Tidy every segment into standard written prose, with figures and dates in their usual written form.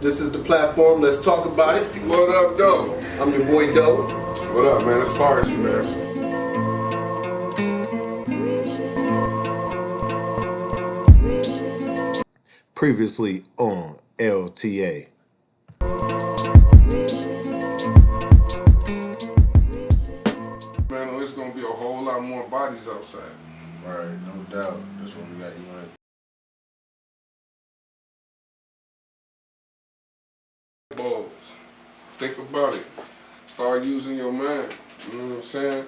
This is the platform. Let's talk about it. What up, Doe? I'm your boy Doe. What up, man? Letstalkabotit, man. Previously on LTA. Man, it's gonna be a whole lot more bodies outside. Right, no doubt. This one we got you on. Balls. Think about it. Start using your mind. You know what I'm saying?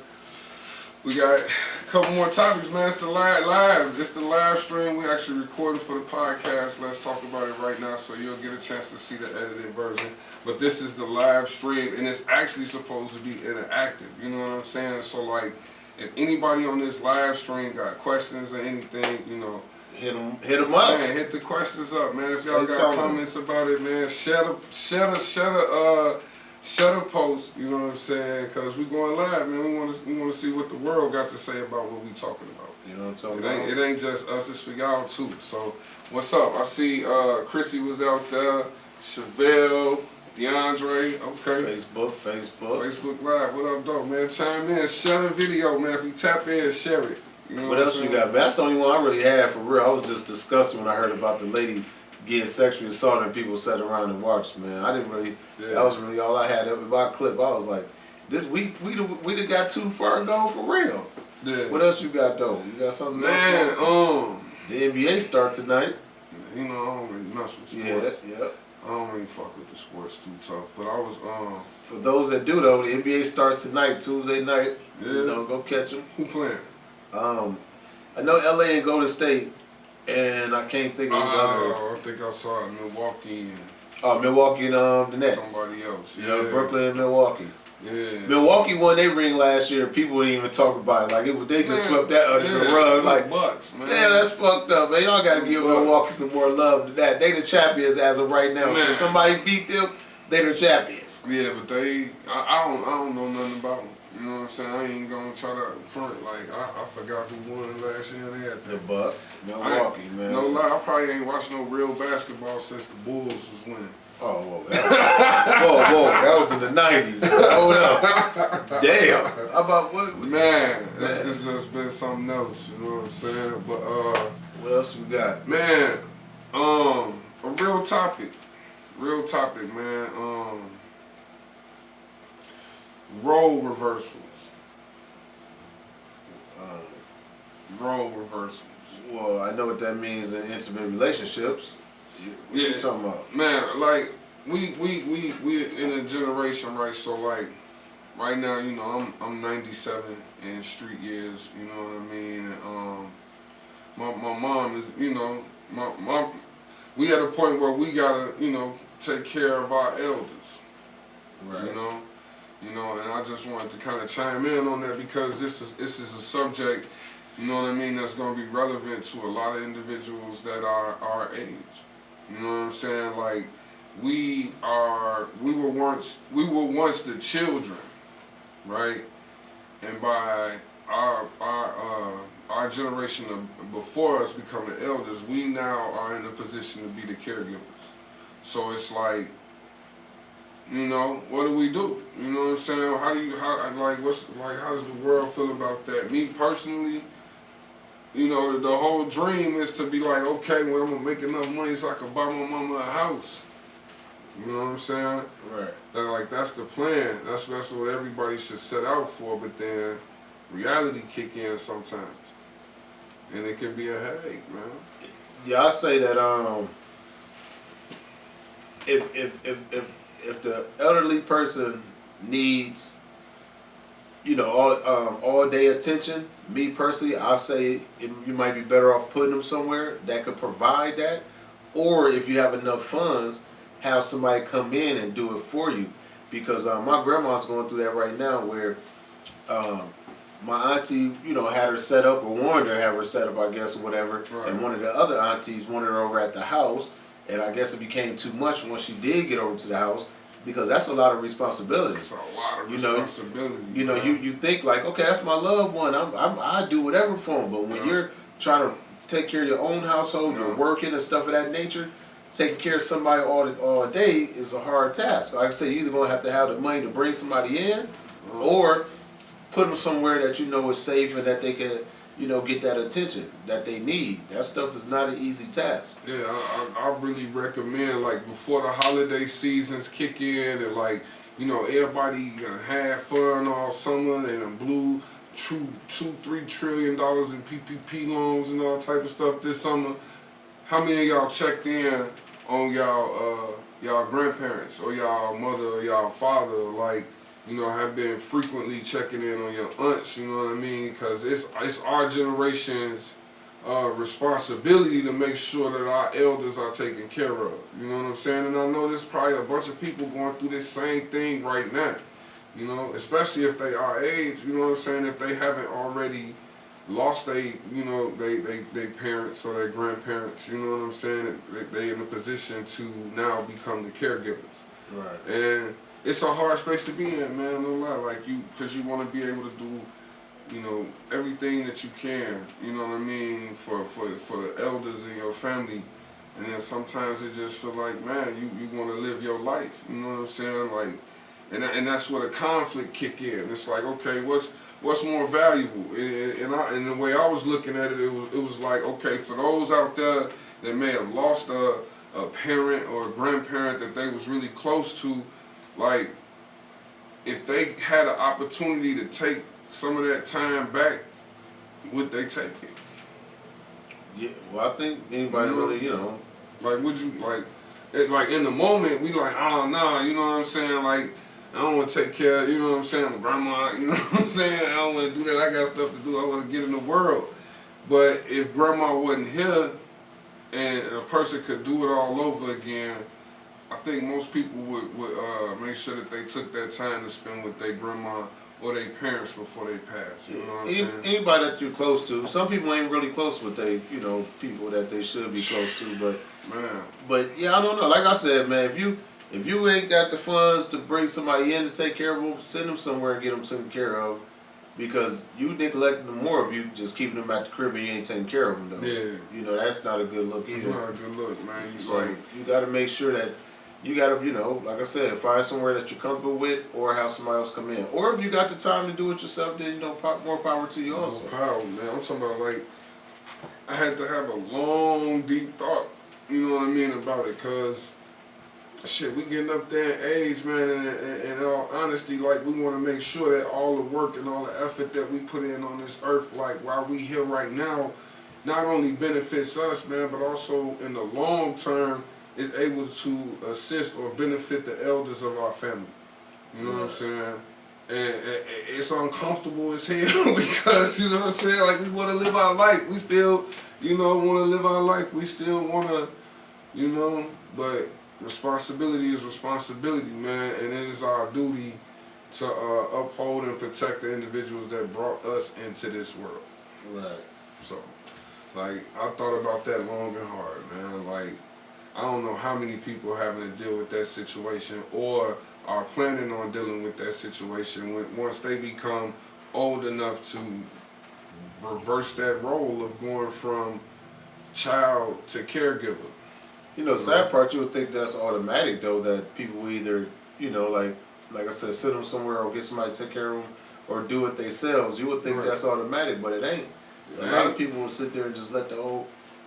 We got a couple more topics, man. It's the live. It's the live stream. We actually recording for the podcast. Let's talk about it right now, so you'll get a chance to see the edited version. But this is the live stream, and it's actually supposed to be interactive. You know what I'm saying? So like, if anybody on this live stream got questions or anything, you know, hit them up. Man, hit the questions up, man. If y'all got comments about it, man, share the post. You know what I'm saying? Cause we going live, man. We want to see what the world got to say about what we talking about. You know what I'm talking about? It ain't just us. It's for y'all too. So what's up? I see Chrissy was out there. Chevelle, DeAndre. Okay. Facebook Live. What up, though, man? Chime in. Share the video, man. If you tap in, share it. You know what else you got, man? That's the only one I really had for real. I was just disgusted when I heard about the lady getting sexually assaulted and people sat around and watched, man. I didn't really, that was really all I had. Every clip, I was like, we done got too far gone for real. Yeah. What else you got, though? You got something else? The NBA start tonight. You know, I don't really mess with sports. Yeah. I don't really fuck with the sports too tough, but I was, For those that do, though, the NBA starts tonight, Tuesday night. Yeah. You know, go catch them. Who playing? I know LA and Golden State, and I can't think of the other. I think I saw it, Milwaukee. Milwaukee and the Nets. Somebody else. Yeah, Brooklyn and Milwaukee. Yeah. Milwaukee won their ring last year. People didn't even talk about it. Like they just swept that under the rug. Like, Bucks, man. Damn, that's fucked up, man. Y'all got to give Milwaukee some more love than that. They the champions as of right now. If somebody beat them, they the champions. Yeah, but I don't know nothing about them. You know what I'm saying? I ain't gonna try to front like I forgot who won last year. They had the Bucks, Milwaukee, man. No lie, I probably ain't watched no real basketball since the Bulls was winning. Oh, whoa, that was in the 90s. Hold up. Damn. How about what? Man, it's just been something else, you know what I'm saying? But what else we got? Man, a real topic, man. Role reversals. Role reversals. Well, I know what that means in intimate relationships. What you talking about? Man, like we in a generation, right? So like right now, you know, I'm 97 in street years, you know what I mean? And my mom is, you know, we at a point where we gotta, you know, take care of our elders. Right. You know, and I just wanted to kind of chime in on that because this is a subject, you know what I mean, that's going to be relevant to a lot of individuals that are our age. You know what I'm saying? Like we were once the children, right? And by our generation before us becoming elders, we now are in a position to be the caregivers. So it's like, you know, what do we do? You know what I'm saying? How does the world feel about that? Me personally, you know, the whole dream is to be like, okay, well, I'm gonna make enough money so I can buy my mama a house. You know what I'm saying? Right. That's the plan. That's what everybody should set out for. But then reality kick in sometimes, and it can be a headache, man. Yeah, I say that if the elderly person needs, you know, all day attention, me personally, I say you might be better off putting them somewhere that could provide that, or if you have enough funds, have somebody come in and do it for you. Because my grandma's going through that right now, where my auntie, you know, had her set up, or wanted to have her set up, I guess, or whatever, right. And one of the other aunties wanted her over at the house, and I guess it became too much once she did get over to the house. Because that's a lot of responsibility. It's a lot of responsibility. You know, you think like, okay, that's my loved one. I do whatever for him. But when you're trying to take care of your own household, you're working and stuff of that nature, taking care of somebody all day is a hard task. Like I said, you're either gonna have the money to bring somebody in, or put them somewhere that you know is safe and that they can, get that attention that they need. That stuff is not an easy task. Yeah, I really recommend, like, before the holiday seasons kick in and, like, everybody had fun all summer and blew $2-3 trillion in PPP loans and all type of stuff this summer. How many of y'all checked in on y'all grandparents or y'all mother or y'all father, like, have been frequently checking in on your aunts, you know what I mean? Because it's our generation's responsibility to make sure that our elders are taken care of. You know what I'm saying? And I know there's probably a bunch of people going through this same thing right now. Especially if they are age, you know what I'm saying? If they haven't already lost they parents or their grandparents, you know what I'm saying? They in a position to now become the caregivers. Right. And it's a hard space to be in, man. No lie, like because you want to be able to do, everything that you can. You know what I mean, for the elders in your family. And then sometimes it just feel like, man, you want to live your life. You know what I'm saying? Like, and that's where the conflict kick in. It's like, okay, what's more valuable? And the way I was looking at it, it was like, okay, for those out there that may have lost a parent or a grandparent that they was really close to, like, if they had an opportunity to take some of that time back, would they take it? Yeah, well, I think anybody really, like, would you, like in the moment, we like, oh, nah, you know what I'm saying? Like, I don't want to take care of, you know what I'm saying, my grandma, you know what I'm saying? I don't want to do that. I got stuff to do. I want to get in the world. But if grandma wasn't here and a person could do it all over again, I think most people would make sure that they took that time to spend with their grandma or their parents before they pass. You know what I'm saying? Anybody that you're close to. Some people ain't really close with they, people that they should be close to. But yeah, I don't know. Like I said, man, if you ain't got the funds to bring somebody in to take care of them, send them somewhere and get them taken care of. Because you neglect them more if you just keeping them at the crib and you ain't taking care of them, though. Yeah. That's not a good look either. It's not a good look, man. So you got to make sure that you got to, like I said, find somewhere that you're comfortable with, or have somebody else come in. Or if you got the time to do it yourself, then more power to you also. More power, man. I'm talking about, like, I had to have a long, deep thought, you know what I mean, about it, cause shit, we getting up there in age, man, and in all honesty, like, we want to make sure that all the work and all the effort that we put in on this earth, like, while we here right now, not only benefits us, man, but also in the long term is able to assist or benefit the elders of our family. You know what I'm saying? And it's uncomfortable as hell because, you know what I'm saying, like, we want to live our life. We still, want to live our life. We still want to, but responsibility is responsibility, man, and it is our duty to uphold and protect the individuals that brought us into this world. Right. So, like, I thought about that long and hard, man. Like, I don't know how many people are having to deal with that situation or are planning on dealing with that situation once they become old enough to reverse that role of going from child to caregiver. Sad part, you would think that's automatic, though, that people will either, like I said, send them somewhere or get somebody to take care of them or do it themselves. You would think that's automatic, but it ain't. A lot of people will sit there and just let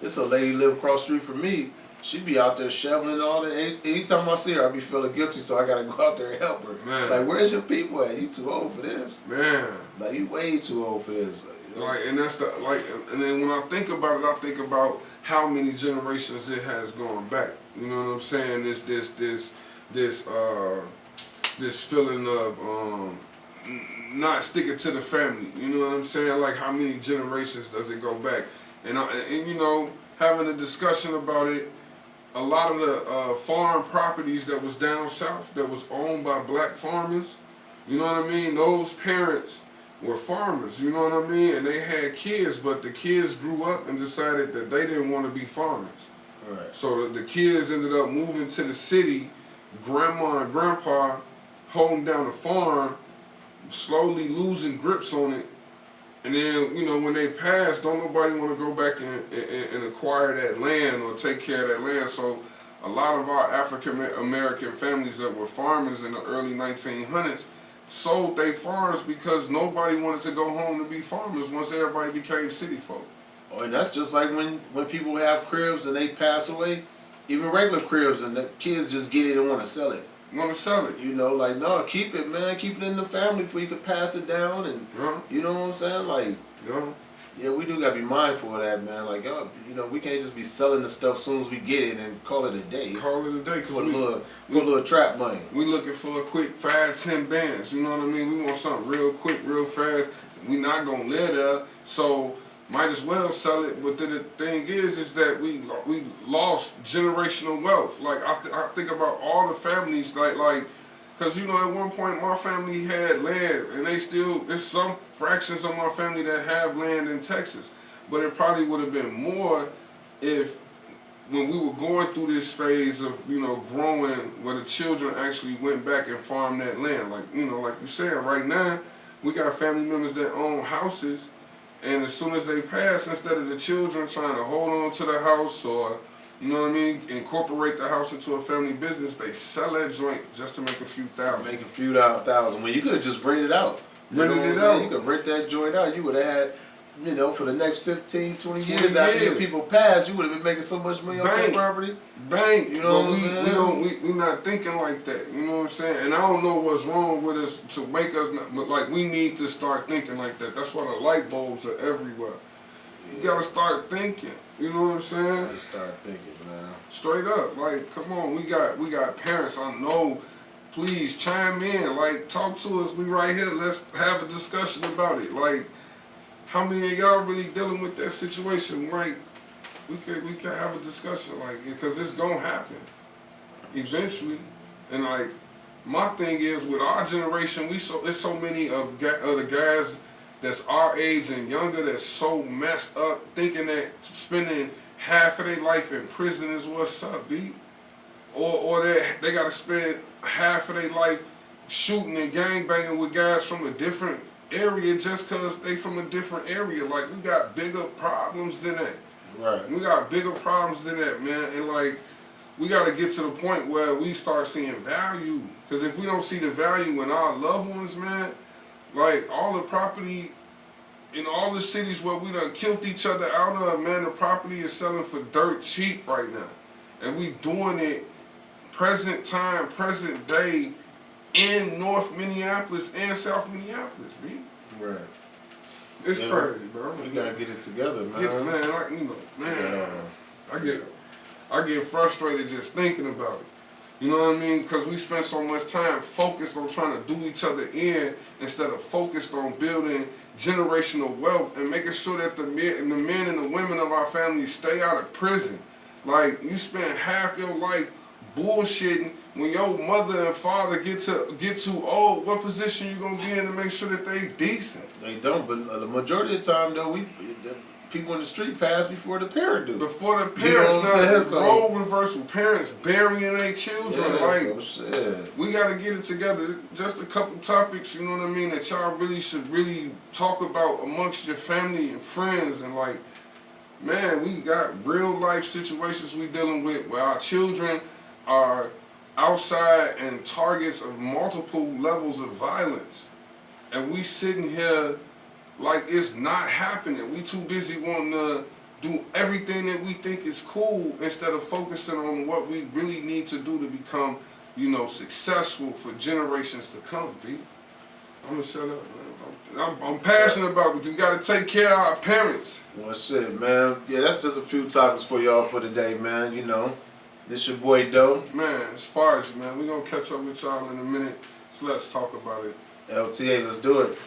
it's a lady live across the street from me. She be out there shoveling and all that. Anytime I see her, I be feeling guilty, so I gotta go out there and help her. Man. Like, where's your people at? You too old for this. Man. Like, you way too old for this. Like, and that's and then when I think about it, I think about how many generations it has gone back. You know what I'm saying? This feeling of not sticking to the family. You know what I'm saying? Like, how many generations does it go back? And having a discussion about it. A lot of the farm properties that was down south that was owned by black farmers, you know what I mean? Those parents were farmers, you know what I mean? And they had kids, but the kids grew up and decided that they didn't want to be farmers. Right. So the kids ended up moving to the city, grandma and grandpa holding down the farm, slowly losing grips on it. And then, when they pass, don't nobody want to go back and acquire that land or take care of that land. So a lot of our African American families that were farmers in the early 1900s sold their farms because nobody wanted to go home to be farmers once everybody became city folk. Oh, and that's just like when people have cribs and they pass away, even regular cribs, and the kids just get it and want to sell it. Want to sell it? You know, like, no, keep it, man. Keep it in the family before you can pass it down, and you know what I'm saying? Like, yeah, we do gotta be mindful of that, man. Like, you know, we can't just be selling the stuff as soon as we get it and call it a day. Call it a day, for a little trap money. We looking for a quick 5-10 bands. You know what I mean? We want something real quick, real fast. We not gonna live there, so might as well sell it. But then the thing is that we lost generational wealth. Like I think about all the families, like, cause you know at one point my family had land, and there's some fractions of my family that have land in Texas. But it probably would have been more if when we were going through this phase of, you know, growing, where the children actually went back and farmed that land. Like, you know, like you said, right now we got family members that own houses. And as soon as they pass, instead of the children trying to hold on to the house or, you know what I mean, incorporate the house into a family business, they sell that joint just to make a few thousand. Make a few thousand. When you could have just rented it out. Rented it out. You could rent that joint out. You would have had, you know, for the next 15, 20 years after your people passed, you would have been making so much money off that property. Bank. You know what I'm saying? We not thinking like that. You know what I'm saying? And I don't know what's wrong with us to make us not, but like we need to start thinking like that. That's why the light bulbs are everywhere. You gotta start thinking. You know what I'm saying? You gotta start thinking, man. Straight up. Like, come on, we got parents. I know. Please chime in. Like, talk to us. We right here. Let's have a discussion about it. Like, how many of y'all really dealing with that situation? Like, we could have a discussion, like, because it's gonna happen eventually. And like, my thing is with our generation, there's so many of the guys that's our age and younger that's so messed up, thinking that spending half of their life in prison is what's up, B. Or they gotta spend half of their life shooting and gangbanging with guys from a different area just because they from a different area. Like, we got bigger problems than that. Right. We got bigger problems than that, man. And like, we got to get to the point where we start seeing value. Because if we don't see the value in our loved ones, man, like all the property in all the cities where we done killed each other out of, man, the property is selling for dirt cheap right now. And we doing it present time, present day in North Minneapolis and South Minneapolis, B. Right. It's crazy, bro. We gotta get it together, man. Yeah, man, like, you know, man, I get frustrated just thinking about it. You know what I mean? Because we spend so much time focused on trying to do each other in instead of focused on building generational wealth and making sure that the men and the women of our families stay out of prison. Like, you spend half your life bullshitting. When your mother and father get too old, what position you gonna be in to make sure that they decent? They don't, but the majority of the time though, the people in the street pass before the parent do. Before the parents, you know what role reversal, parents burying their children. Yeah, like, so shit. We gotta get it together. Just a couple topics, you know what I mean, that y'all really should talk about amongst your family and friends. And like, man, we got real life situations we dealing with where our children are outside and targets of multiple levels of violence, and we sitting here like it's not happening. We too busy wanting to do everything that we think is cool instead of focusing on what we really need to do to become, you know, successful for generations to come. B, I'm gonna shut up, man. I'm passionate about it. We gotta take care of our parents. Well, shit, man. Yeah, that's just a few topics for y'all for today, man. You know. This your boy Doe. Man, it's Farj, man. We gonna catch up with y'all in a minute. So let's talk about it. LTA, let's do it.